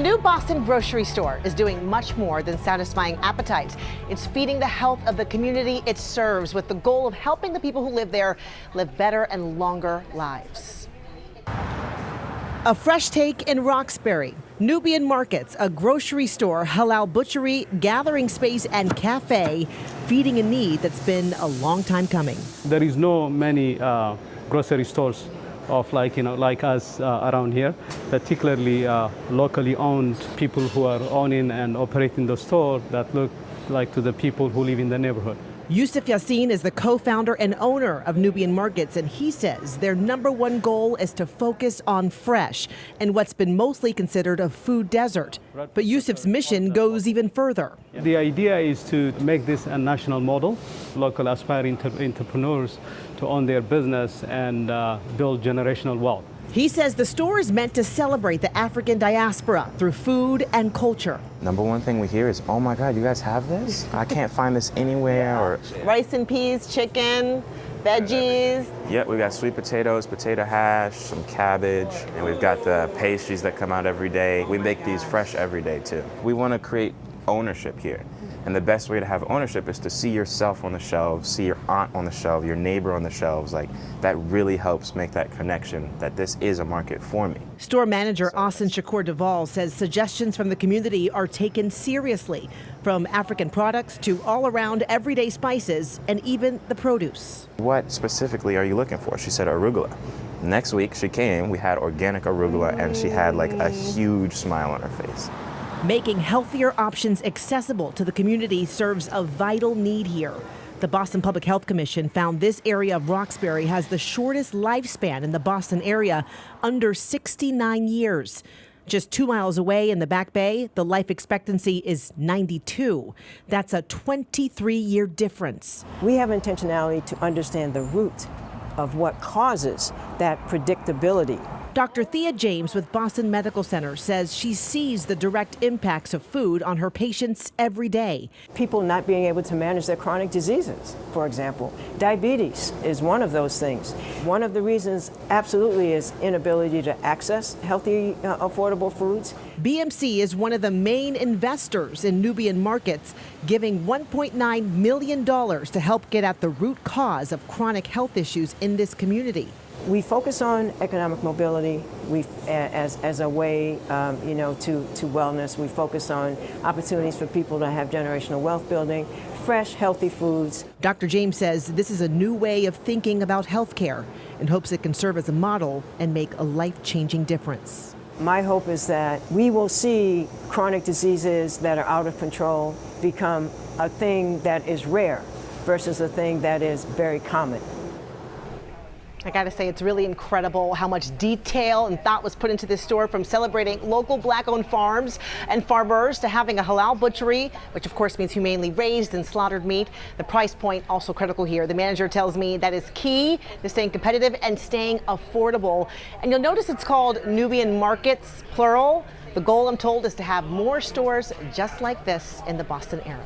A new Boston grocery store is doing much more than satisfying appetites. It's feeding the health of the community it serves with the goal of helping the people who live there live better and longer lives. A fresh take in Roxbury. Nubian Markets, a grocery store, halal butchery, gathering space and cafe, feeding a need that's been a long time coming. There is no many grocery stores of like us around here, particularly locally owned people who are owning and operating the store that look like to the people who live in the neighborhood. Yusuf Yassin is the co-founder and owner of Nubian Markets, and he says their #1 goal is to focus on fresh and what's been mostly considered a food desert. But Yusuf's mission goes even further. The idea is to make this a national model, local aspiring entrepreneurs to own their business and build generational wealth. He says the store is meant to celebrate the African diaspora through food and culture. #1 thing we hear is, oh my God, you guys have this? I can't find this anywhere. Or rice and peas, chicken, veggies. Yeah, we got sweet potatoes, potato hash, some cabbage, and we've got the pastries that come out every day. We make these fresh every day too. We want to create ownership here. And the best way to have ownership is to see yourself on the shelves, see your aunt on the shelf, your neighbor on the shelves. Like, that really helps make that connection that this is a market for me. Store manager Austin Shakur Duvall says suggestions from the community are taken seriously, from African products to all around everyday spices and even the produce. What specifically are you looking for? She said arugula. Next week she came, we had organic arugula, and she had like a huge smile on her face. Making healthier options accessible to the community serves a vital need here. The Boston Public Health Commission found this area of Roxbury has the shortest lifespan in the Boston area, under 69 years. Just 2 miles away in the Back Bay, the life expectancy is 92. That's a 23-year difference. We have intentionality to understand the root of what causes that predictability. Dr. Thea James with Boston Medical Center says she sees the direct impacts of food on her patients every day. People not being able to manage their chronic diseases, for example. Diabetes is one of those things. One of the reasons absolutely is inability to access healthy, affordable foods. BMC is one of the main investors in Nubian Markets, giving $1.9 million to help get at the root cause of chronic health issues in this community. We focus on economic mobility as a way, to wellness. We focus on opportunities for people to have generational wealth building, fresh, healthy foods. Dr. James says this is a new way of thinking about health care and hopes it can serve as a model and make a life-changing difference. My hope is that we will see chronic diseases that are out of control become a thing that is rare versus a thing that is very common. I gotta say, it's really incredible how much detail and thought was put into this store, from celebrating local Black-owned farms and farmers to having a halal butchery, which of course means humanely raised and slaughtered meat. The price point also critical here. The manager tells me that is key to staying competitive and staying affordable. And you'll notice it's called Nubian Markets, plural. The goal, I'm told, is to have more stores just like this in the Boston area.